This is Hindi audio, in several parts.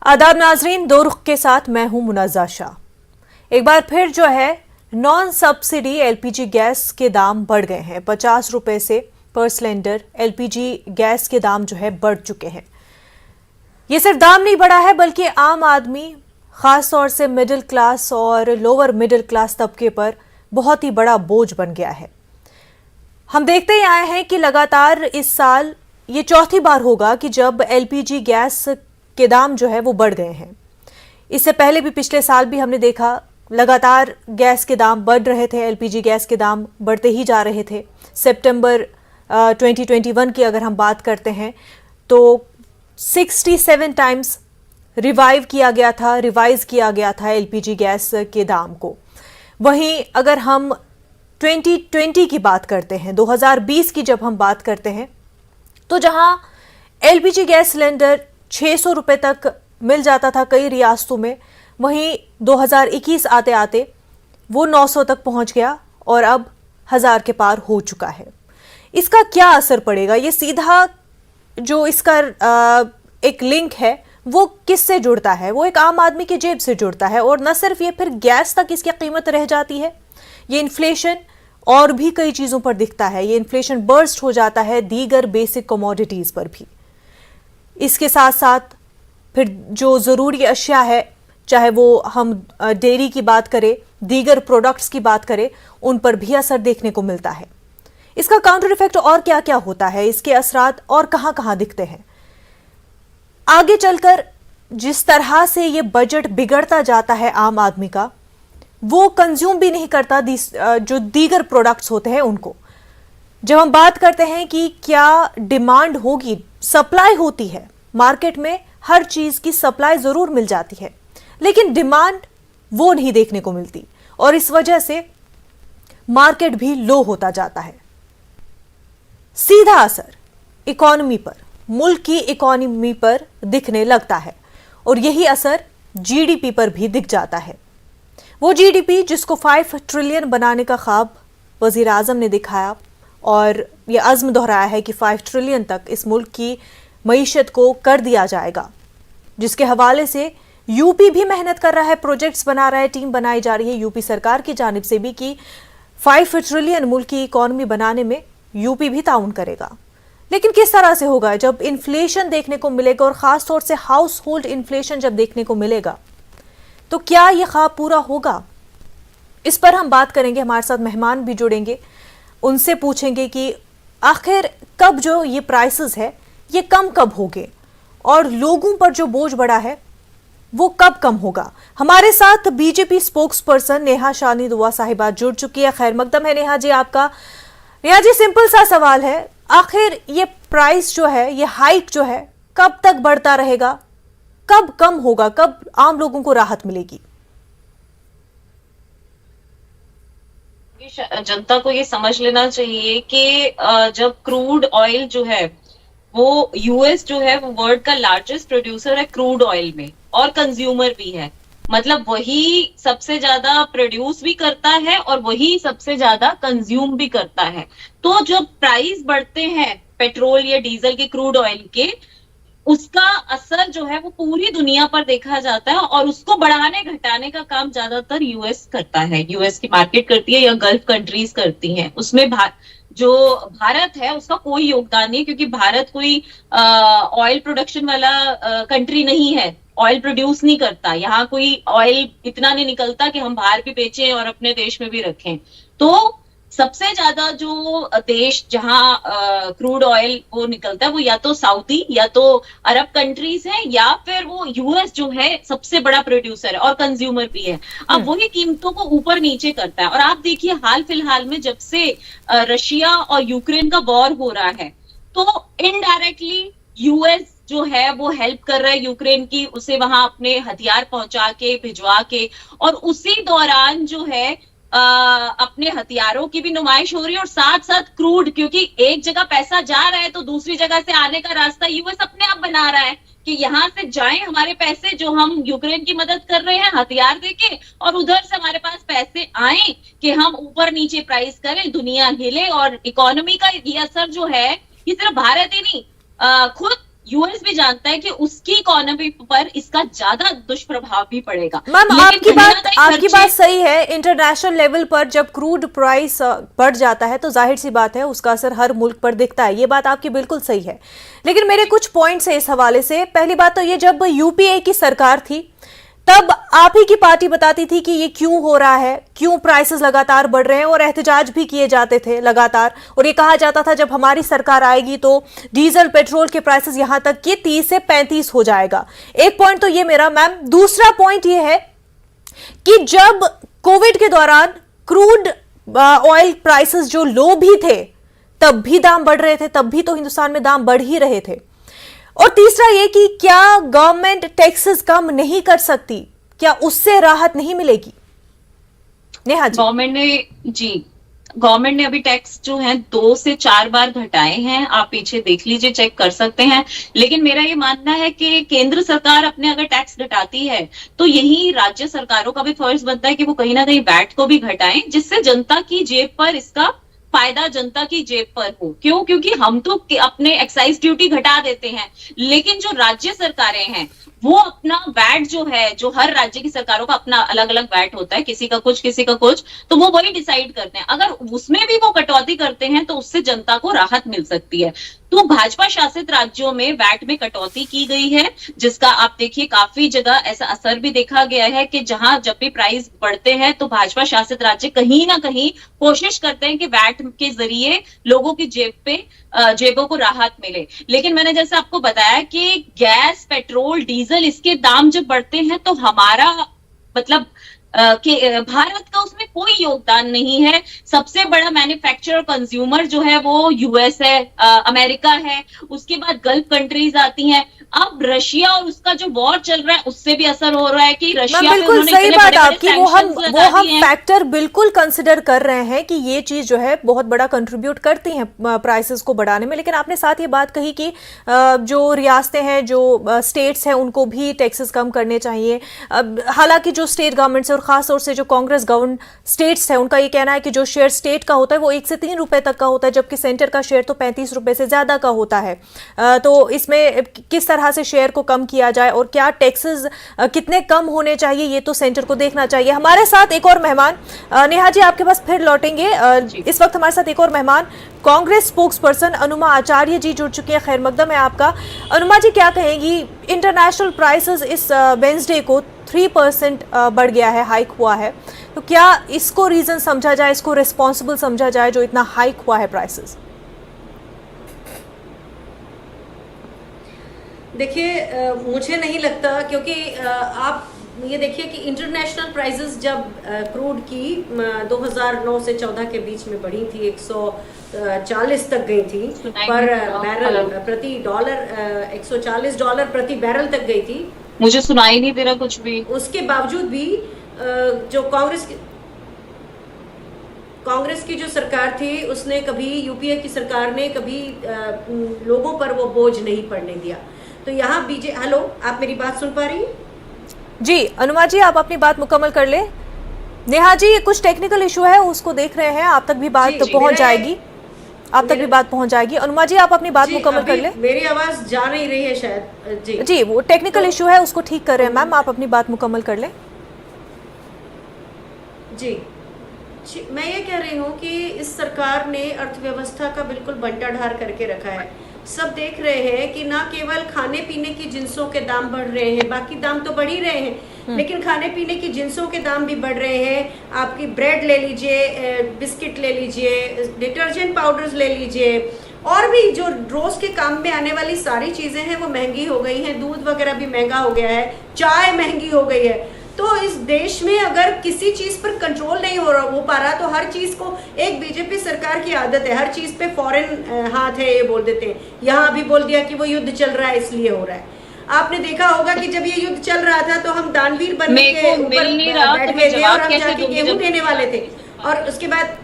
आदाब नाजरीन, दो रुख के साथ मैं हूं मुनाज़ा शाह। एक बार फिर जो है नॉन सब्सिडी एलपीजी गैस के दाम बढ़ गए हैं। 50 रुपए से पर सिलेंडर एलपीजी गैस के दाम जो है बढ़ चुके हैं। ये सिर्फ दाम नहीं बढ़ा है बल्कि आम आदमी, खास तौर से मिडिल क्लास और लोअर मिडिल क्लास तबके पर बहुत ही बड़ा बोझ बन गया है। हम देखते ही आए हैं कि लगातार इस साल ये चौथी बार होगा कि जब एलपीजी गैस के दाम जो है वो बढ़ गए हैं। इससे पहले भी पिछले साल भी हमने देखा लगातार गैस के दाम बढ़ रहे थे, एलपीजी गैस के दाम बढ़ते ही जा रहे थे। सितंबर 2021 की अगर हम बात करते हैं तो 67 टाइम्स रिवाइज किया गया था एलपीजी गैस के दाम को। वहीं अगर हम 2020 की बात करते हैं, 2020 की जब हम बात करते हैं, तो जहां एलपीजी गैस सिलेंडर 600 रुपए तक मिल जाता था कई रियासतों में, वहीं 2021 आते आते वो 900 तक पहुंच गया और अब 1000 के पार हो चुका है। इसका क्या असर पड़ेगा? ये सीधा जो इसका एक लिंक है वो किससे जुड़ता है? वो एक आम आदमी की जेब से जुड़ता है। और न सिर्फ ये, फिर गैस तक इसकी कीमत रह जाती है। ये इन्फ्लेशन और भी कई चीजों पर दिखता है। ये इन्फ्लेशन बर्स्ट हो जाता है दीगर बेसिक कमोडिटीज पर भी। इसके साथ साथ फिर जो ज़रूरी अशिया है, चाहे वो हम डेयरी की बात करें, दीगर प्रोडक्ट्स की बात करें, उन पर भी असर देखने को मिलता है। इसका काउंटर इफेक्ट और क्या क्या होता है, इसके असरात और कहां कहां दिखते हैं? आगे चलकर जिस तरह से ये बजट बिगड़ता जाता है आम आदमी का, वो कंज्यूम भी नहीं करता जो दीगर प्रोडक्ट्स होते हैं उनको। जब हम बात करते हैं कि क्या डिमांड होगी, सप्लाई होती है मार्केट में, हर चीज की सप्लाई जरूर मिल जाती है, लेकिन डिमांड वो नहीं देखने को मिलती और इस वजह से मार्केट भी लो होता जाता है। सीधा असर इकोनॉमी पर, मुल्क की इकोनॉमी पर दिखने लगता है और यही असर जीडीपी पर भी दिख जाता है। वो जीडीपी जिसको 5 ट्रिलियन बनाने का ख्वाब वजीर आजम ने दिखाया और ये अज़्म दोहराया है कि 5 ट्रिलियन तक इस मुल्क की मईशत को कर दिया जाएगा, जिसके हवाले से यूपी भी मेहनत कर रहा है, प्रोजेक्ट्स बना रहा है, टीम बनाई जा रही है यूपी सरकार की जानिब से भी कि 5 ट्रिलियन मुल्क की इकोनॉमी बनाने में यूपी भी ताउन करेगा। लेकिन किस तरह से होगा? जब इन्फ्लेशन देखने को मिलेगा और खास तौर से हाउस होल्ड इन्फ्लेशन जब देखने को मिलेगा, तो क्या यह ख्वाब पूरा होगा? इस पर हम बात करेंगे। हमारे साथ मेहमान भी जुड़ेंगे, उनसे पूछेंगे कि आखिर कब जो ये प्राइसेस है ये कब होंगे और लोगों पर जो बोझ बढ़ा है वो कब होगा। हमारे साथ बीजेपी स्पोक्स पर्सन नेहा शानी दुआ साहिबा जुड़ चुकी है। खैर मकदम है नेहा जी आपका। नेहा जी, सिंपल सा सवाल है, आखिर ये प्राइस जो है, ये हाइक जो है, कब तक बढ़ता रहेगा, कब कम होगा, कब आम लोगों को राहत मिलेगी? जनता को ये समझ लेना चाहिए कि जब क्रूड ऑयल जो है वो यूएस जो है वो वर्ल्ड का लार्जेस्ट प्रोड्यूसर है क्रूड ऑयल में और कंज्यूमर भी है। मतलब वही सबसे ज्यादा प्रोड्यूस भी करता है और वही सबसे ज्यादा कंज्यूम भी करता है। तो जब प्राइस बढ़ते हैं पेट्रोल या डीजल के, क्रूड ऑयल के, उसका असर जो है वो पूरी दुनिया पर देखा जाता है और उसको बढ़ाने घटाने का काम ज्यादातर यूएस करता है, यूएस की मार्केट करती है या गल्फ कंट्रीज करती हैं। उसमें जो भारत है उसका कोई योगदान नहीं, क्योंकि भारत कोई ऑयल प्रोडक्शन वाला कंट्री नहीं है, ऑयल प्रोड्यूस नहीं करता। यहाँ कोई ऑयल इतना नहीं निकलता कि हम बाहर भी बेचें और अपने देश में भी रखें। तो सबसे ज्यादा जो देश जहां क्रूड ऑयल वो निकलता है वो या तो सऊदी या तो अरब कंट्रीज है या फिर वो यूएस जो है सबसे बड़ा प्रोड्यूसर है और कंज्यूमर भी है। अब वही कीमतों को ऊपर नीचे करता है। और आप देखिए हाल फिलहाल में जब से रशिया और यूक्रेन का वॉर हो रहा है, तो इनडायरेक्टली यूएस जो है वो हेल्प कर रहा है यूक्रेन की, उसे वहां अपने हथियार पहुंचा के, भिजवा के, और उसी दौरान जो है अपने हथियारों की भी नुमाइश हो रही है और साथ साथ क्रूड, क्योंकि एक जगह पैसा जा रहा है तो दूसरी जगह से आने का रास्ता यूएस अपने आप बना रहा है कि यहां से जाएं हमारे पैसे जो हम यूक्रेन की मदद कर रहे हैं हथियार देके, और उधर से हमारे पास पैसे आए कि हम ऊपर नीचे प्राइस करें, दुनिया हिले। और इकोनॉमी का ये असर जो है ये सिर्फ भारत ही नहीं, खुद यूएस भी जानता है कि उसकी इकोनॉमी पर इसका ज्यादा दुष्प्रभाव भी पड़ेगा। मैम लेकिन आपकी कहीं ना बात कहीं आपकी खर्चे बात सही है। इंटरनेशनल लेवल पर जब क्रूड प्राइस बढ़ जाता है तो जाहिर सी बात है उसका असर हर मुल्क पर दिखता है, ये बात आपकी बिल्कुल सही है। लेकिन मेरे कुछ पॉइंट्स है इस हवाले से। पहली बात तो ये, जब यूपीए की सरकार थी तब आप ही की पार्टी बताती थी कि ये क्यों हो रहा है, क्यों प्राइसेस लगातार बढ़ रहे हैं, और एहतजाज भी किए जाते थे लगातार, और ये कहा जाता था जब हमारी सरकार आएगी तो डीजल पेट्रोल के प्राइसेस यहां तक कि 30 से 35 हो जाएगा। एक पॉइंट तो ये मेरा। मैम दूसरा पॉइंट ये है कि जब कोविड के दौरान क्रूड ऑयल प्राइसेस जो लो भी थे तब भी दाम बढ़ रहे थे, तब भी तो हिंदुस्तान में दाम बढ़ ही रहे थे। और तीसरा ये कि क्या गवर्नमेंट टैक्सेस कम नहीं कर सकती, क्या उससे राहत नहीं मिलेगी? नेहा जी। गवर्नमेंट ने अभी टैक्स जो है 2 से 4 बार घटाए हैं, आप पीछे देख लीजिए, चेक कर सकते हैं। लेकिन मेरा ये मानना है कि केंद्र सरकार अपने अगर टैक्स घटाती है तो यही राज्य सरकारों का भी फर्ज बनता है कि वो कहीं ना कहीं वैट को भी घटाएं, जिससे जनता की जेब पर इसका फायदा जनता की जेब पर हो। क्यों? क्योंकि हम तो अपने एक्साइज ड्यूटी घटा देते हैं, लेकिन जो राज्य सरकारें हैं वो अपना वैट जो है, जो हर राज्य की सरकारों का अपना अलग अलग वैट होता है, किसी का कुछ किसी का कुछ, तो वो वही डिसाइड करते हैं। अगर उसमें भी वो कटौती करते हैं तो उससे जनता को राहत मिल सकती है। तो भाजपा शासित राज्यों में वैट में कटौती की गई है, जिसका आप देखिए काफी जगह ऐसा असर भी देखा गया है कि जहां जब भी प्राइस बढ़ते हैं तो भाजपा शासित राज्य कहीं ना कहीं कोशिश करते हैं कि वैट के जरिए लोगों की जेबों को राहत मिले। लेकिन मैंने जैसे आपको बताया कि गैस, पेट्रोल, डीजल, इसके दाम जब बढ़ते हैं तो हमारा मतलब कि भारत का उसमें कोई योगदान नहीं है। सबसे बड़ा मैन्युफैक्चरर कंज्यूमर जो है वो यूएस है, अमेरिका है, उसके बाद गल्फ कंट्रीज आती हैं। अब रशिया और उसका जो वॉर चल रहा है उससे भी असर हो रहा है कि रशिया पे बिल्कुल उन्होंने सही इतने बात बड़े-बड़े आपकी। वो हम sanctions लगा दिए हैं। फैक्टर बिल्कुल कंसिडर कर रहे हैं कि ये चीज जो है बहुत बड़ा कंट्रीब्यूट करती है प्राइसेस को बढ़ाने में। लेकिन आपने साथ ये बात कही कि जो रियासतें हैं, जो स्टेट्स हैं, उनको भी टैक्सेस कम करने चाहिए। हालांकि जो स्टेट गवर्नमेंट्स है और खासतौर से जो कांग्रेस गवर्न स्टेट्स है, उनका ये कहना है कि जो शेयर स्टेट का होता है वो 1 से 3 रुपए तक का होता है, जबकि सेंटर का शेयर तो 35 रुपए से ज्यादा का होता है। तो इसमें किस तरह से शेयर को कम किया जाए और क्या टैक्सेस कितने कम होने चाहिए, ये तो सेंटर को देखना चाहिए। हमारे साथ एक और मेहमान, नेहा जी आपके पास फिर लौटेंगे। इस वक्त हमारे साथ एक और मेहमान कांग्रेस स्पोक्स पर्सन अनुमा आचार्य जी जुड़ चुके हैं। खैर मकदम है आपका। अनुमा जी क्या कहेंगी? इंटरनेशनल प्राइसेस इस वेंसडे को 3% बढ़ गया है, हाइक हुआ है, तो क्या इसको रीजन समझा जाए, इसको रिस्पॉन्सिबल समझा जाए जो इतना हाइक हुआ है प्राइसेस? देखिए मुझे नहीं लगता, क्योंकि आप ये देखिए कि इंटरनेशनल प्राइसेस जब क्रूड की 2009 से 14 के बीच में बढ़ी थी, 140 तक गई थी पर बैरल प्रति डॉलर, $140 प्रति बैरल तक गई थी। मुझे सुनाई नहीं दे रहा कुछ भी। उसके बावजूद भी जो कांग्रेस की जो सरकार थी उसने कभी, यूपीए की सरकार ने कभी लोगों पर वो बोझ नहीं पड़ने दिया। तो यहाँ हेलो, आप मेरी बात सुन पा रही हैं? जी अनुमा जी आप अपनी बात मुकम्मल कर ले। नेहा जी कुछ टेक्निकल इशू है, उसको देख रहे हैं, आप तक भी बात पहुंच जाएगी, आप तक भी बात पहुंच जाएगी। अनुमा जी आप अपनी बात मुकम्मल कर ले। मेरी आवाज जा नहीं रही है शायद। जी वो टेक्निकल इशू है, उसको ठीक कर रहे हैं मैम, आप अपनी बात मुकम्मल कर लें। जी मैं ये कह रही हूँ कि इस सरकार ने अर्थव्यवस्था का बिल्कुल बंटाढार करके रखा है। सब देख रहे हैं कि ना केवल खाने पीने की जिंसों के दाम बढ़ रहे हैं, बाकी दाम तो बढ़ ही रहे हैं, लेकिन खाने पीने की जिंसों के दाम भी बढ़ रहे हैं। आपकी ब्रेड ले लीजिए, बिस्किट ले लीजिए, डिटर्जेंट पाउडर्स ले लीजिए, और भी जो रोज के काम में आने वाली सारी चीजें हैं वो महंगी हो गई हैं। दूध वगैरह भी महंगा हो गया है, चाय महंगी हो गई है। तो इस देश में अगर किसी चीज पर कंट्रोल नहीं हो पा रहा, तो हर चीज को, एक बीजेपी सरकार की आदत है हर चीज पे फॉरेन हाथ है ये बोल देते हैं। यहाँ अभी बोल दिया कि वो युद्ध चल रहा है इसलिए हो रहा है। आपने देखा होगा कि जब ये युद्ध चल रहा था तो हम दानवीर बनने के ऊपर बैठ गए थे और हम जाके गेहूं देने वाले थे। और उसके बाद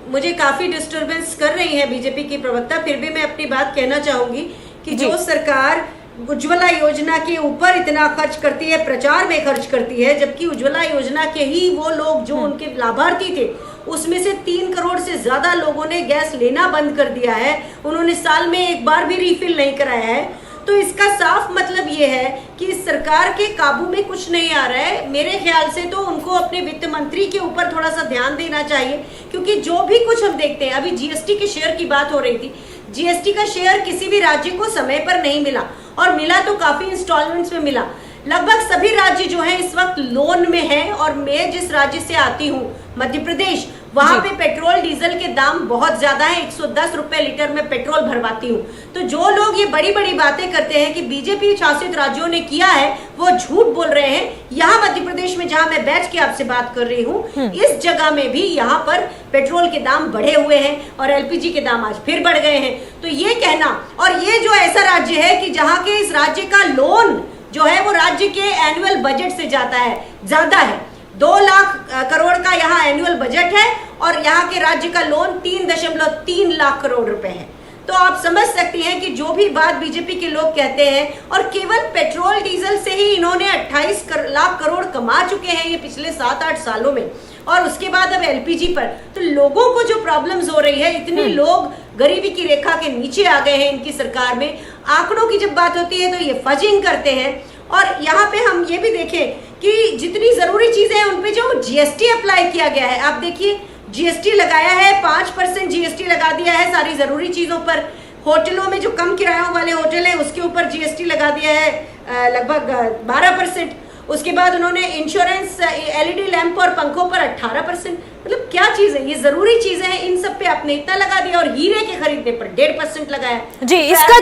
मुझे काफी डिस्टरबेंस कर रही है बीजेपी की प्रवक्ता, फिर भी मैं अपनी बात कहना चाहूंगी कि जो सरकार उज्ज्वला योजना के ऊपर इतना खर्च करती है, प्रचार में खर्च करती है, जबकि उज्ज्वला योजना के ही वो लोग जो उनके लाभार्थी थे उसमें से 3 करोड़ से ज्यादा लोगों ने गैस लेना बंद कर दिया है, उन्होंने साल में एक बार भी रिफिल नहीं कराया है। तो इसका साफ मतलब ये है कि इस सरकार के काबू में कुछ नहीं आ रहा है। मेरे ख्याल से तो उनको अपने वित्त मंत्री के ऊपर थोड़ा सा ध्यान देना चाहिए, क्योंकि जो भी कुछ हम देखते हैं, अभी जीएसटी के शेयर की बात हो रही थी, जीएसटी का शेयर किसी भी राज्य को समय पर नहीं मिला, और मिला तो काफी इंस्टॉलमेंट्स में मिला। लगभग सभी राज्य जो हैं इस वक्त लोन में हैं, और मैं जिस राज्य से आती हूँ मध्य प्रदेश, वहां पे पेट्रोल डीजल के दाम बहुत ज्यादा है, 110 रुपए लीटर में पेट्रोल भरवाती हूँ। तो जो लोग ये बड़ी बड़ी बातें करते हैं कि बीजेपी शासित राज्यों ने किया है, वो झूठ बोल रहे हैं। यहाँ मध्य प्रदेश में जहाँ मैं बैठ के आपसे बात कर रही हूँ, इस जगह में भी यहाँ पर पेट्रोल के दाम बढ़े हुए हैं और एलपीजी के दाम आज फिर बढ़ गए हैं। तो ये कहना, और ये जो ऐसा राज्य है कि जहाँ के इस राज्य का लोन जो है वो राज्य के एनुअल बजट से जाता है, ज्यादा है। 2 लाख करोड़ का यहाँ एनुअल बजट है और यहाँ के राज्य का लोन 3.3 लाख करोड़ रुपए है। तो आप समझ सकती हैं कि जो भी बात बीजेपी के लोग कहते हैं, और केवल पेट्रोल डीजल से ही इन्होंने 28 लाख करोड़ कमा चुके हैं ये पिछले 7-8 सालों में, और उसके बाद अब एलपीजी पर। तो लोगों को जो प्रॉब्लम्स हो रही है, इतने लोग गरीबी की रेखा के नीचे आ गए हैं इनकी सरकार में। आंकड़ों की जब बात होती है तो ये फजिंग करते हैं। और यहाँ पे हम ये भी देखें कि जितनी जरूरी चीजें हैं उन पे जो जीएसटी अप्लाई किया गया है, आप देखिए जीएसटी लगाया है, 5% जीएसटी लगा दिया है सारी जरूरी चीजों पर। होटलों में जो कम किरायों वाले होटल है उसके ऊपर जीएसटी लगा दिया है लगभग 12%। उसके बाद उन्होंने इंश्योरेंस, एलईडी लैंप और पंखों पर 18%। मतलब क्या चीज है, ये जरूरी चीजें हैं, इन सब पे आपने इतना लगा दिया, और हीरे के खरीदने पर 1.5% लगाया। जी, इसका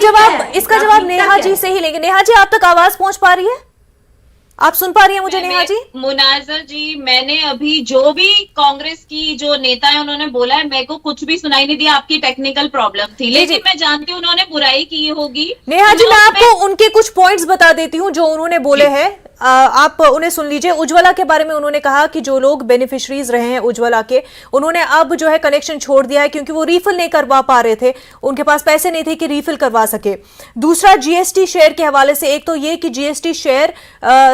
जवाब नेहा जी से ही लेंगे। नेहा जी, आप तक आवाज पहुंच पा रही है? आप सुन पा रही हैं मुझे नेहा जी? मुनाज़ा जी, मैंने अभी जो भी कांग्रेस की जो नेता है उन्होंने बोला है, मेरे को कुछ भी सुनाई नहीं दिया। आपकी टेक्निकल प्रॉब्लम थी, लेकिन मैं जानती हूँ उन्होंने बुराई की होगी। नेहा जी, मैं आपको उनके कुछ पॉइंट्स बता देती हूँ जो उन्होंने बोले हैं, आप उन्हें सुन लीजिए। उज्ज्वला के बारे में उन्होंने कहा कि जो लोग बेनिफिशरीज रहे हैं उज्ज्वला के, उन्होंने अब जो है कनेक्शन छोड़ दिया है क्योंकि वो रीफिल नहीं करवा पा रहे थे, उनके पास पैसे नहीं थे कि रीफिल करवा सके। दूसरा, जीएसटी शेयर के हवाले से, एक तो ये कि जीएसटी शेयर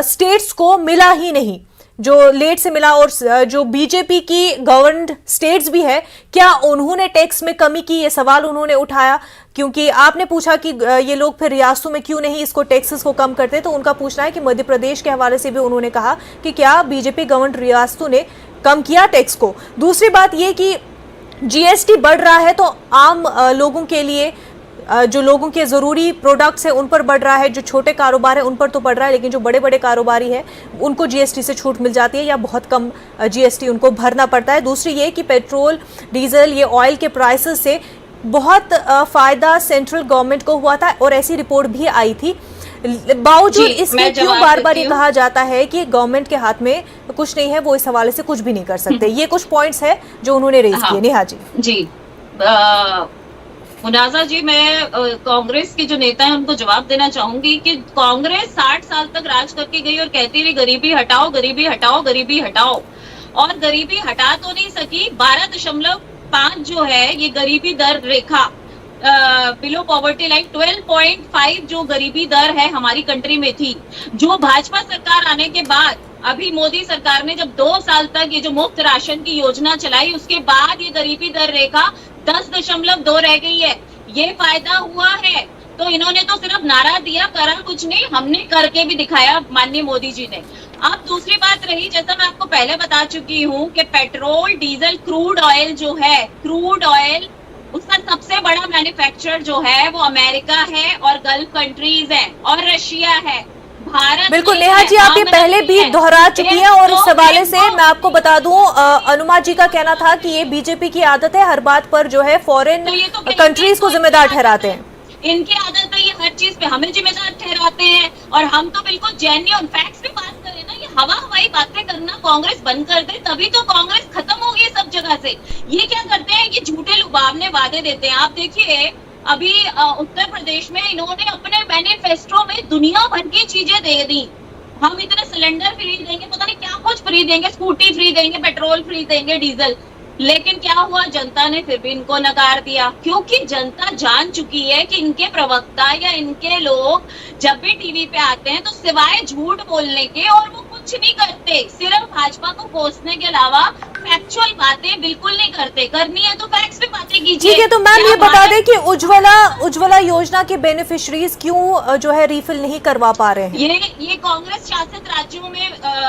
स्टेट्स को मिला ही नहीं, जो लेट से मिला, और जो बीजेपी की गवर्नड स्टेट्स भी है, क्या उन्होंने टैक्स में कमी की, ये सवाल उन्होंने उठाया। क्योंकि आपने पूछा कि ये लोग फिर रियासतों में क्यों नहीं इसको टैक्सेस को कम करते, तो उनका पूछना है कि मध्य प्रदेश के हवाले से भी उन्होंने कहा कि क्या बीजेपी गवर्नड रियासतों ने कम किया टैक्स को। दूसरी बात ये कि जीएसटी बढ़ रहा है तो आम लोगों के लिए, जो लोगों के जरूरी प्रोडक्ट्स है उन पर बढ़ रहा है, जो छोटे कारोबार है उन पर तो बढ़ रहा है, लेकिन जो बड़े बड़े कारोबारी है उनको जीएसटी से छूट मिल जाती है या बहुत कम जीएसटी उनको भरना पड़ता है। दूसरी ये कि पेट्रोल डीजल, ये ऑयल के प्राइसेस से बहुत फायदा सेंट्रल गवर्नमेंट को हुआ था, और ऐसी रिपोर्ट भी आई थी। बावजूद इसके क्यों बार बार ये कहा जाता है कि गवर्नमेंट के हाथ में कुछ नहीं है, वो इस हवाले से कुछ भी नहीं कर सकते। ये कुछ पॉइंट्स है जो उन्होंने रेज किए। नेहा जी। जी, मुनाज़ा जी, मैं कांग्रेस के जो नेता हैं उनको जवाब देना चाहूंगी कि कांग्रेस 60 साल तक राज करके गई और कहती रही गरीबी हटाओ, गरीबी हटाओ, गरीबी हटाओ, और गरीबी हटा तो नहीं सकी। 12.5 जो है ये गरीबी दर रेखा, बिलो पॉवर्टी लाइन 12.5 जो गरीबी दर है हमारी कंट्री में थी। जो भाजपा सरकार आने के बाद, अभी मोदी सरकार ने जब 2 साल तक ये जो मुफ्त राशन की योजना चलाई, उसके बाद ये गरीबी दर रेखा 10.2 रह गई है। ये फायदा हुआ है। तो इन्होंने तो सिर्फ नारा दिया, करा कुछ नहीं, हमने करके भी दिखाया माननीय मोदी जी ने। अब दूसरी बात रही, जैसा मैं आपको पहले बता चुकी हूँ कि पेट्रोल डीजल क्रूड ऑयल जो है, क्रूड ऑयल उसका सबसे बड़ा मैन्युफैक्चरर जो है वो अमेरिका है और गल्फ कंट्रीज है और रशिया है। भारत बिल्कुल नेहा जी, आप ये पहले भी दोहरा चुकी हैं, और इस हवाले से मैं आपको बता दूं, अनुमा जी का कहना था कि ये बीजेपी की आदत है, हर बात पर जो है फॉरेन कंट्रीज को जिम्मेदार ठहराते हैं। इनकी आदत है, ये हर चीज पे हमें जिम्मेदार ठहराते हैं, और हम तो बिल्कुल जेन्युइन फैक्ट्स पे बात करें ना। ये हवा हवाई बातें करना कांग्रेस बंद कर दे, तभी तो कांग्रेस खत्म होगी सब जगह से। ये क्या करते हैं, ये झूठे लुभावने वादे देते हैं। आप देखिए, अभी उत्तर प्रदेश में इन्होंने अपने मैनिफेस्टो में दुनिया भर की चीजें दे दी। हम इतने सिलेंडर फ्री देंगे, पता नहीं क्या कुछ फ्री देंगे, स्कूटी फ्री देंगे, पेट्रोल फ्री देंगे, डीजल। लेकिन क्या हुआ, जनता ने फिर भी इनको नकार दिया, क्योंकि जनता जान चुकी है कि इनके प्रवक्ता या इनके लोग जब भी टीवी पे आते हैं तो सिवाय झूठ बोलने के और वो कुछ कुछ नहीं करते, सिर्फ भाजपा को कोसने के अलावा फैक्चुअल बातें बिल्कुल नहीं करते। करनी है तो फैक्ट्स पे बातें कीजिए। ठीक है, तो मैम ये बता दें कि उज्ज्वला योजना के बेनिफिशरीज क्यों जो है रिफिल नहीं करवा पा रहे हैं? ये कांग्रेस शासित राज्यों में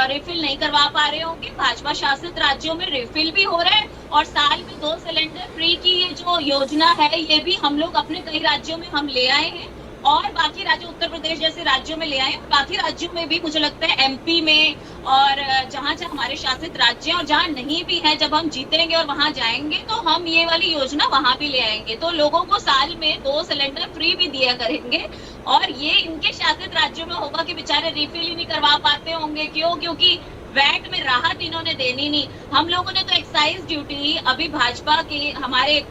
रिफिल नहीं करवा पा रहे होंगे, भाजपा शासित राज्यों में रिफिल भी हो रहे हैं, और साल में 2 सिलेंडर फ्री की ये जो योजना है ये भी हम लोग अपने कई राज्यों में हम ले आए हैं, और बाकी राज्यों, उत्तर प्रदेश जैसे राज्यों में ले आए, और बाकी राज्यों में भी मुझे लगता है एमपी में, और जहां जहां हमारे शासित राज्य और जहां नहीं भी है, जब हम जीतेंगे और वहां जाएंगे तो हम ये वाली योजना वहां भी ले आएंगे। तो लोगों को साल में 2 सिलेंडर फ्री भी दिया करेंगे, और ये इनके शासित राज्यों में होगा कि बेचारे रिफिल ही नहीं करवा पाते होंगे। क्यों? क्योंकि वैट में राहत इन्होंने देनी नहीं। हम लोगों ने तो एक्साइज ड्यूटी, अभी भाजपा के हमारे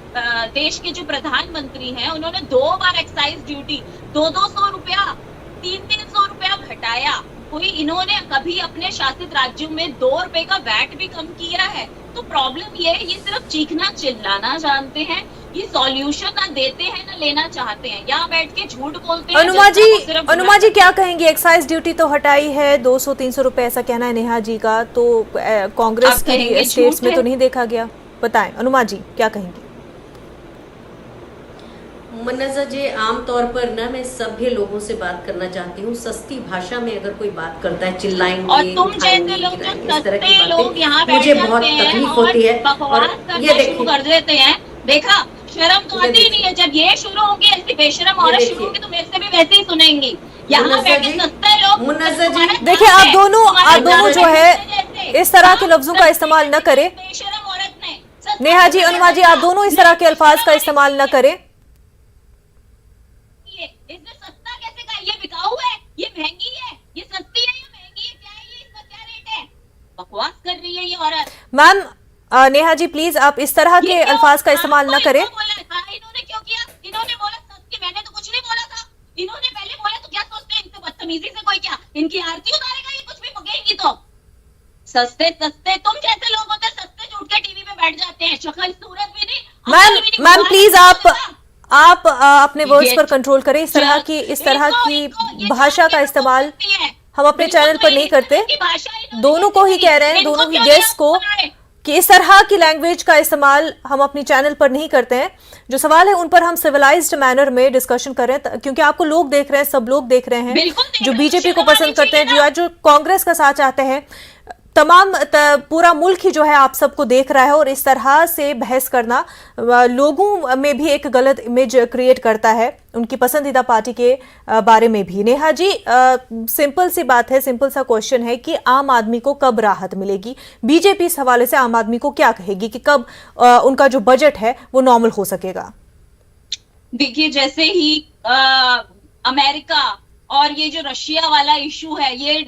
देश के जो प्रधानमंत्री हैं उन्होंने 2 बार एक्साइज ड्यूटी 200 रुपया 300 रुपया घटाया। कोई इन्होंने कभी अपने शासित राज्यों में 2 रुपए का वैट भी कम किया है? तो प्रॉब्लम ये सिर्फ चीखना चिल्लाना जानते हैं, ये सॉल्यूशन ना देते हैं ना लेना चाहते हैं, यहाँ बैठ के झूठ बोलते हैं। अनुमा जी क्या कहेंगे? एक्साइज ड्यूटी तो हटाई है, 200-300 रुपए ऐसा कहना है नेहा जी का, तो कांग्रेस के स्टेट्स में तो नहीं देखा गया। बताएं अनुमा जी क्या कहेंगी? मनजा जी, आमतौर पर ना मैं सभ्य लोगों से बात करना चाहती हूँ। सस्ती भाषा में अगर कोई बात करता है, चिल्लाएंगे, और तुम जैसे लोग जो सस्ते लोग यहाँ मुझे बहुत तकलीफ होती है। और ये देखिए कर देते हैं, देखा शर्म तो आती ही नहीं है। जब ये शुरू होगी, ऐसी बेशरम औरत शुरू होगी तो मेरे से भी वैसे ही सुनेंगी। यहाँ बैठे सस्ते लोग। मुनजा जी देखिए, आप दोनों जो है इस तरह के लफ्जों का इस्तेमाल न करें। बेशरम औरत ने नेहा जी, अनुमा जी, आप दोनों इस तरह के अल्फाज का इस्तेमाल न करें। इसने सस्ता कैसे कहा? ये बिकाऊ है, ये महंगी है, ये सस्ती है या महंगी है, क्या है ये, इसका क्या रेट है? बकवास कर रही है ये औरत। मैम नेहा जी प्लीज आप इस तरह के अल्फाज का इस्तेमाल न करें। इन्होंने क्यों किया? इन्होंने बोला सस्ती, मैंने तो कुछ नहीं बोला था। इन्होंने पहले बोला तो क्या सोचते हैं इनसे बदतमीजी से कोई क्या इनकी आरती उतारेगा? ये कुछ भी बगेगी तो सस्ते तुम जैसे लोग होते सस्ते झूठ के टीवी पे बैठ जाते हैं, शक्ल सूरत भी नहीं। मैम प्लीज आप अपने वर्ड्स पर कंट्रोल करें। इस तरह की भाषा का इस्तेमाल हम अपने चैनल पर नहीं करते। दोनों को ही कह रहे हैं, दोनों ही गेस्ट को, कि इस तरह की लैंग्वेज का इस्तेमाल हम अपनी चैनल पर नहीं करते हैं। जो सवाल है उन पर हम सिविलाइज्ड मैनर में डिस्कशन कर रहे हैं, क्योंकि आपको लोग देख रहे हैं, सब लोग देख रहे हैं, जो बीजेपी को पसंद करते हैं, जो कांग्रेस का साथ चाहते हैं, पूरा मुल्क ही जो है आप सबको देख रहा है। और इस तरह से बहस करना लोगों में भी एक गलत इमेज क्रिएट करता है उनकी पसंदीदा पार्टी के बारे में भी। नेहा जी, सिंपल सी बात है, सिंपल सा क्वेश्चन है कि आम आदमी को कब राहत मिलेगी? बीजेपी इस हवाले से आम आदमी को क्या कहेगी कि कब उनका जो बजट है वो नॉर्मल हो सकेगा? देखिए, जैसे ही अमेरिका और ये जो रशिया वाला इशू है ये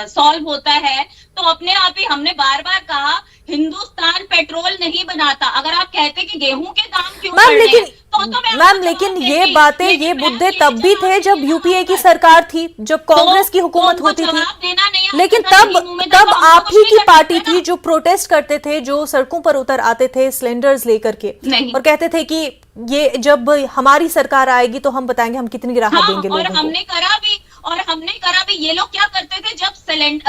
सॉल्व होता है तो अपने आप ही, हमने बार बार कहा हिंदुस्तान पेट्रोल नहीं बनाता। अगर आप कहते कि गेहूं के दाम क्यों बढ़ रहे हैं, मैम लेकिन ये बातें, ये मुद्दे तब भी थे जब यूपीए की सरकार थी, जब कांग्रेस की हुकूमत होती थी। लेकिन तब आप ही की पार्टी थी जो प्रोटेस्ट करते थे, जो सड़कों पर उतर आते थे सिलेंडर्स लेकर के, और कहते थे कि ये जब हमारी सरकार आएगी तो हम बताएंगे हम कितनी राहत देंगे लोगों को। हमने करा भी। ये लोग क्या करते थे,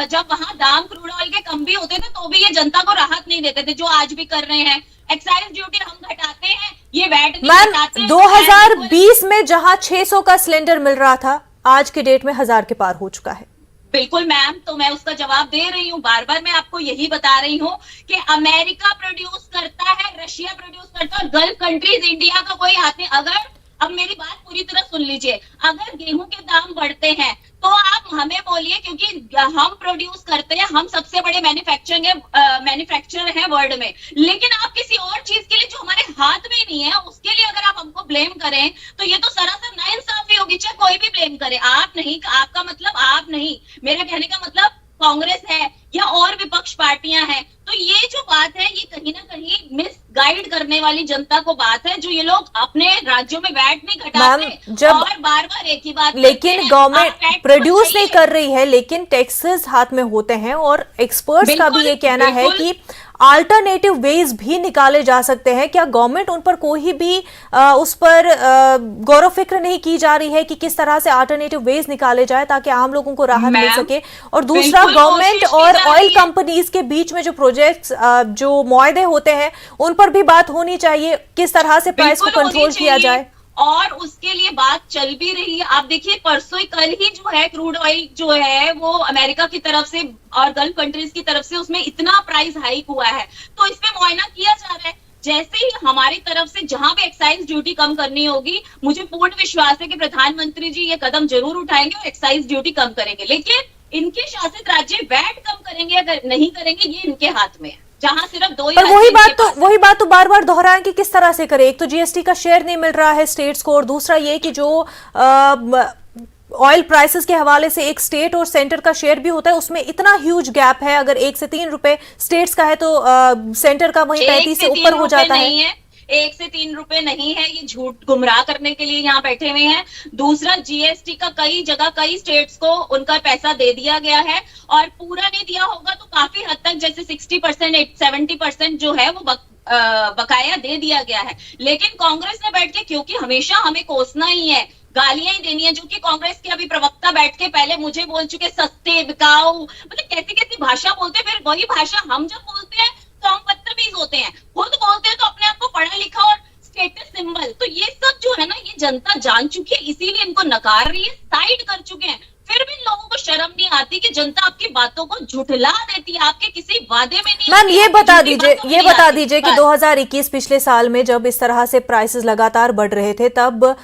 जब वहां दाम क्रूड ऑयल के कम भी होते थे तो भी ये जनता को राहत नहीं देते थे, जो आज भी कर रहे हैं। एक्साइज ड्यूटी हम घटाते हैं, ये वैट नहीं घटाते हैं। 2020 में जहां 600 का सिलेंडर मिल रहा था, आज के डेट में 1000 के पार हो चुका है। बिल्कुल मैम, तो मैं उसका जवाब दे रही हूँ, बार बार मैं आपको यही बता रही हूँ कि अमेरिका प्रोड्यूस करता है, रशिया प्रोड्यूस करता है, और गल्फ कंट्रीज इंडिया का कोई हाथ नहीं। अगर, अब मेरी बात पूरी तरह सुन लीजिए, अगर गेहूं के दाम बढ़ते हैं तो आप हमें बोलिए, क्योंकि हम प्रोड्यूस करते हैं, हम सबसे बड़े मैन्युफैक्चरर हैं वर्ल्ड में, लेकिन आप किसी और चीज के लिए जो हमारे हाथ में नहीं है उसके लिए अगर आप हमको ब्लेम करें तो ये तो सरासर नाइंसाफी होगी। चाहे कोई भी ब्लेम करे, आप नहीं, आपका मतलब आप नहीं, मेरे कहने का मतलब कांग्रेस है या और विपक्ष पार्टियां हैं। तो ये जो बात है ये कहीं ना कहीं मिस गाइड करने वाली जनता को बात है, जो ये लोग अपने राज्यों में वैट नहीं घटाते और बार बार एक ही बात। लेकिन गवर्नमेंट प्रोड्यूस नहीं कर रही है, लेकिन टैक्सेस हाथ में होते हैं, और एक्सपर्ट्स का भी ये कहना है कि अल्टरनेटिव वेज भी निकाले जा सकते हैं? क्या गवर्नमेंट उन पर कोई भी उस पर गौर फिक्र नहीं की जा रही है कि किस तरह से अल्टरनेटिव वेज निकाले जाए ताकि आम लोगों को राहत मिल सके? और दूसरा, गवर्नमेंट और ऑयल कंपनीज के बीच में जो प्रोजेक्ट्स, जो मुआहदे होते हैं, उन पर भी बात होनी चाहिए, किस तरह से प्राइस को कंट्रोल किया जाए। और उसके लिए बात चल भी रही है। आप देखिए, परसों ही कल ही जो है क्रूड ऑयल जो है वो अमेरिका की तरफ से और गल्फ कंट्रीज की तरफ से उसमें इतना प्राइस हाइक हुआ है, तो इस पे मुआयना किया जा रहा है। जैसे ही हमारी तरफ से जहां भी एक्साइज ड्यूटी कम करनी होगी, मुझे पूर्ण विश्वास है कि प्रधानमंत्री जी ये कदम जरूर उठाएंगे और एक्साइज ड्यूटी कम करेंगे। लेकिन इनके शासित राज्य वैट कम करेंगे या नहीं करेंगे, ये इनके हाथ में है, जहां सिर्फ दो ही। पर वही बात तो बार बार दोहराएं कि किस तरह से करें। एक तो जीएसटी का शेयर नहीं मिल रहा है स्टेट्स को, और दूसरा ये कि जो ऑयल प्राइसेस के हवाले से एक स्टेट और सेंटर का शेयर भी होता है, उसमें इतना ह्यूज गैप है। अगर 1 से 3 रुपए स्टेट्स का है तो सेंटर का वहीं 35 से ऊपर हो जाता है। 1 से 3 रुपए नहीं है, ये झूठ गुमराह करने के लिए यहाँ बैठे हुए हैं। दूसरा, जीएसटी का कई जगह कई स्टेट्स को उनका पैसा दे दिया गया है, और पूरा नहीं दिया होगा तो काफी हद तक जैसे 60% 70% जो है वो बकाया दे दिया गया है। लेकिन कांग्रेस ने बैठ के, क्योंकि हमेशा हमें कोसना ही है, गालियां ही देनी है, जो कि कांग्रेस के अभी प्रवक्ता बैठ के पहले मुझे बोल चुके सस्ते बिकाऊ, मतलब कैसी कैसी भाषा बोलते हैं। फिर वही भाषा हम जब बोलते हैं तो हम बदतमीज होते हैं, खुद बोलते हैं तो अपने आप को पढ़ा लिखा और स्टेटस सिंबल। तो ये सब जो है ना, ये जनता जान चुकी है, इसीलिए इनको नकार रही है, साइड कर चुके हैं। फिर भी लोगों को शर्म नहीं आती कि जनता आपकी बातों को झुठला देती है, आपके किसी वादे में नहीं। मैम ये बता दीजिए कि 2021 पिछले साल में जब इस तरह से प्राइसेस लगातार बढ़ रहे थे, तब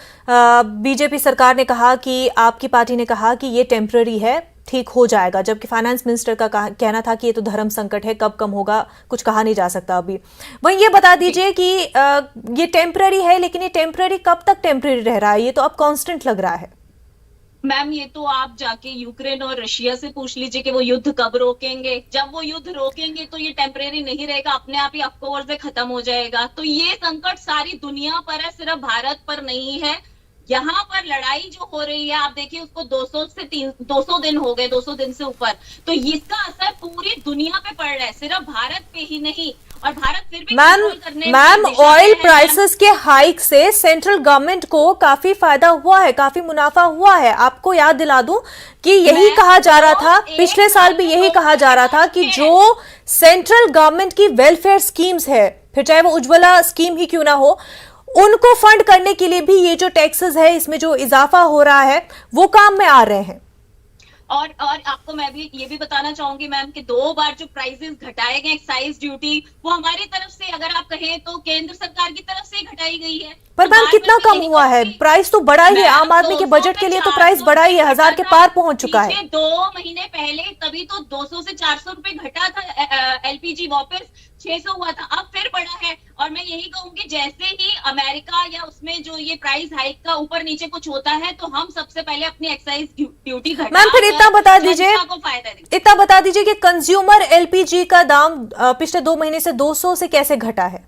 बीजेपी सरकार ने कहा कि, आपकी पार्टी ने कहा कि ये टेम्पररी है, ठीक हो जाएगा, जबकि फाइनेंस मिनिस्टर का कहना था कि ये तो धर्म संकट है, कब कम होगा कुछ कहा नहीं जा सकता अभी। वहीं ये बता दीजिए कि ये टेम्पररी है, लेकिन ये टेम्पररी कब तक टेम्पररी रह रहा है? ये तो अब कांस्टेंट लग रहा है। मैम, ये तो आप जाके यूक्रेन और रशिया से पूछ लीजिए कि वो युद्ध कब रोकेंगे। जब वो युद्ध रोकेंगे तो ये टेम्परेरी नहीं रहेगा, अपने आप ही अक्टूबर से खत्म हो जाएगा। तो ये संकट सारी दुनिया पर है, सिर्फ भारत पर नहीं है। यहाँ पर लड़ाई जो हो रही है, आप देखिए उसको 200 दिन हो गए, 200 दिन से ऊपर, तो इसका असर पूरी दुनिया पे पड़ रहा है, सिर्फ भारत पे ही नहीं। और भारत फिर भी मैम ऑयल प्राइसेस के हाइक से सेंट्रल गवर्नमेंट को काफी फायदा हुआ है, काफी मुनाफा हुआ है। आपको याद दिला दूं कि यही कहा जा रहा था, पिछले साल भी यही कहा जा रहा था कि जो सेंट्रल गवर्नमेंट की वेलफेयर स्कीम्स है, फिर चाहे वो उज्ज्वला स्कीम ही क्यों ना हो, उनको फंड करने के लिए भी ये जो टैक्सेस है, इसमें जो इजाफा हो रहा है, वो काम में आ रहे हैं। और आपको मैं भी ये भी बताना चाहूंगी मैम कि 2 बार जो प्राइसेस घटाए गए एक्साइज ड्यूटी, वो हमारी तरफ से, अगर आप कहें तो केंद्र सरकार की तरफ से घटाई गई है। पर मैम कितना कम हुआ है? प्राइस तो बढ़ा ही है, आम आदमी के बजट के लिए तो प्राइस बढ़ा ही है, 1000 के पार पहुंच चुका है। 2 महीने पहले तभी तो 200 से 400 रुपए घटा था एलपीजी, वापस 600 हुआ था, अब फिर बढ़ा है। और मैं यही कहूंगी, जैसे ही अमेरिका या उसमें जो ये प्राइस हाइक का ऊपर नीचे कुछ होता है, तो हम सबसे पहले अपनी एक्साइज ड्यूटी घटा। मैम फिर इतना बता दीजिए कि कंज्यूमर एलपीजी का दाम पिछले 2 महीने से 200 से कैसे घटा है?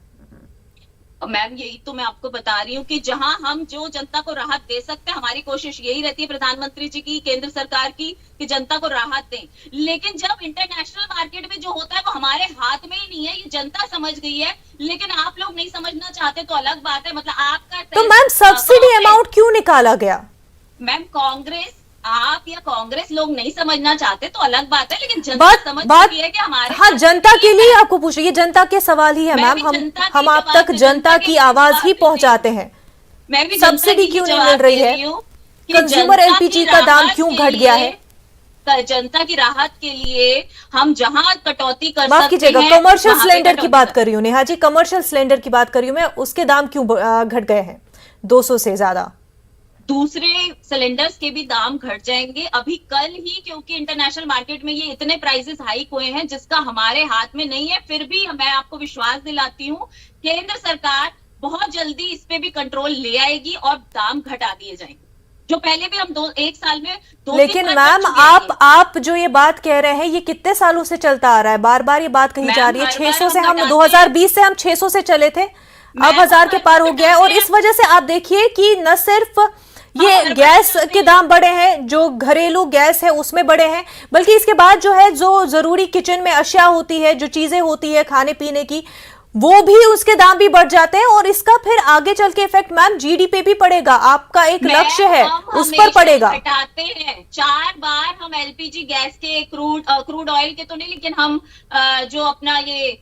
मैम यही तो मैं आपको बता रही हूँ कि जहां हम जो जनता को राहत दे सकते हैं, हमारी कोशिश यही रहती है प्रधानमंत्री जी की, केंद्र सरकार की, कि जनता को राहत दें। लेकिन जब इंटरनेशनल मार्केट में जो होता है वो हमारे हाथ में ही नहीं है, ये जनता समझ गई है। लेकिन आप लोग नहीं समझना चाहते तो अलग बात है। मतलब आपका तो मैम सब्सिडी अमाउंट क्यों निकाला गया? मैम कांग्रेस, आप या कांग्रेस लोग नहीं समझना चाहते तो अलग बात है, लेकिन जनता समझ चुकी है कि हमारे, हाँ, जनता के लिए आपको पूछिए, ये जनता के सवाल ही है मैम। हम आप तक जनता की आवाज ही पहुंचाते हैं। मैं भी सब्सिडी क्यों नहीं मिल रही है? कंज्यूमर एलपीजी का दाम क्यों घट गया है? जनता की राहत के लिए हम जहां कटौती कर माफ कीजिएगा, कमर्शियल सिलेंडर की बात कर रही हूँ नेहा जी, कमर्शियल सिलेंडर की बात कर रही हूँ मैं, उसके दाम क्यों घट गए हैं 200 से ज्यादा? दूसरे सिलेंडर्स के भी दाम घट जाएंगे अभी कल ही, क्योंकि इंटरनेशनल मार्केट में ये इतने प्राइसेस हाइक हुए हैं जिसका हमारे हाथ में नहीं है। फिर भी मैं आपको विश्वास दिलाती हूँ, केंद्र सरकार बहुत जल्दी इस पे भी कंट्रोल ले आएगी और दाम घटा दिए जाएंगे, जो पहले भी हम 1 साल में 2। लेकिन मैम आप जो ये बात कह रहे हैं, ये कितने सालों से चलता आ रहा है? बार बार ये बात कही जा रही है। 600 से हम 2020 से हम 600 से चले थे, अब 1000 के पार हो गया है। और इस वजह से आप देखिए कि न सिर्फ ये गैस के दाम बढ़े हैं, जो घरेलू गैस है उसमें बढ़े हैं, बल्कि इसके बाद जो है जो जरूरी किचन में अशिया होती है, जो चीजें होती है खाने पीने की, वो भी उसके दाम भी बढ़ जाते हैं और इसका फिर आगे चल के इफेक्ट मैम जीडी पे भी पड़ेगा। आपका एक लक्ष्य है उस पर पड़ेगा। घटाते हैं 4 बार हम एलपीजी गैस के क्रूड ऑयल के तो नहीं, लेकिन हम जो अपना ये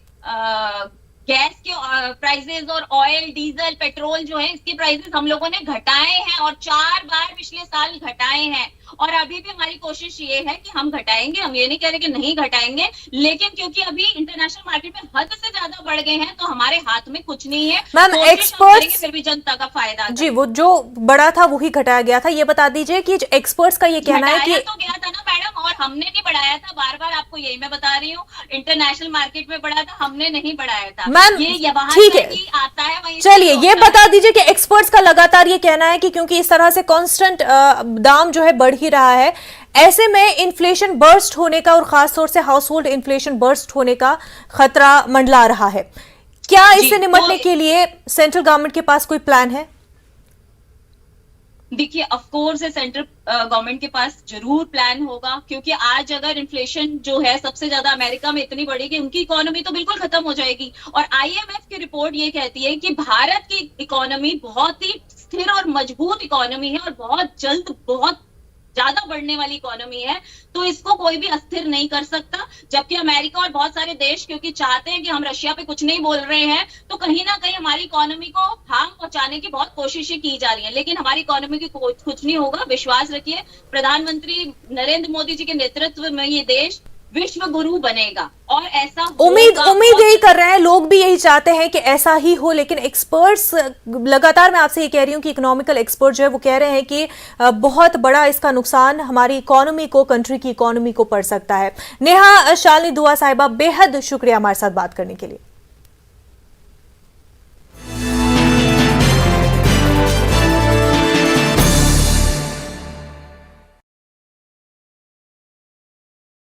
गैस के प्राइसेस और ऑयल डीजल पेट्रोल जो है इसके प्राइसेस हम लोगों ने घटाए हैं और 4 बार पिछले साल घटाए हैं और अभी भी हमारी कोशिश ये है कि हम घटाएंगे। हम ये नहीं कह रहे कि नहीं घटाएंगे, लेकिन क्योंकि अभी इंटरनेशनल मार्केट में हद से ज्यादा बढ़ गए हैं तो हमारे हाथ में कुछ नहीं है। मैम एक्सपर्ट्स फिर भी जनता का फायदा जी, वो जो बड़ा था वही घटाया गया था, ये बता दीजिए कि एक्सपर्ट्स का ये कहना है कि तो गया था ना मैडम, और हमने नहीं बढ़ाया था। बार बार आपको यही मैं बता रही हूँ, इंटरनेशनल मार्केट में बढ़ा था, हमने नहीं बढ़ाया था। मैम ठीक है, आता है वहीं। चलिए ये बता दीजिए कि एक्सपर्ट्स का लगातार ये कहना है कि क्योंकि इस तरह से कांस्टेंट दाम जो है बढ़ ही रहा है, ऐसे में इन्फ्लेशन बर्स्ट होने का और खासतौर से हाउस होल्ड इन्फ्लेशन बर्स्ट होने का खतरा मंडला रहा है। क्या इससे निपटने के लिए सेंट्रल गवर्नमेंट के पास कोई प्लान है? देखिए, ऑफ कोर्स सेंट्रल गवर्नमेंट के पास जरूर प्लान होगा, क्योंकि आज अगर इन्फ्लेशन जो है सबसे ज्यादा अमेरिका में इतनी बढ़ी कि उनकी इकोनॉमी तो बिल्कुल खत्म हो जाएगी। और आईएमएफ की रिपोर्ट ये कहती है कि भारत की इकोनॉमी बहुत ही स्थिर और मजबूत इकोनॉमी है और बहुत जल्द बहुत ज्यादा बढ़ने वाली इकोनॉमी है, तो इसको कोई भी अस्थिर नहीं कर सकता। जबकि अमेरिका और बहुत सारे देश क्योंकि चाहते हैं कि हम रशिया पे कुछ नहीं बोल रहे हैं, तो कहीं ना कहीं हमारी इकोनॉमी को हार्म पहुंचाने की बहुत कोशिशें की जा रही हैं, लेकिन हमारी इकोनॉमी की कुछ नहीं होगा। विश्वास रखिए, प्रधानमंत्री नरेंद्र मोदी जी के नेतृत्व में ये देश विश्व गुरु बनेगा और ऐसा उम्मीद यही कर रहे हैं, लोग भी यही चाहते हैं कि ऐसा ही हो। लेकिन एक्सपर्ट्स लगातार, मैं आपसे ये कह रही हूँ कि इकोनॉमिकल एक्सपर्ट जो है वो कह रहे हैं कि बहुत बड़ा इसका नुकसान हमारी इकोनॉमी को, कंट्री की इकोनॉमी को पड़ सकता है। नेहा शालिनी दुआ साहिबा, बेहद शुक्रिया हमारे साथ बात करने के लिए।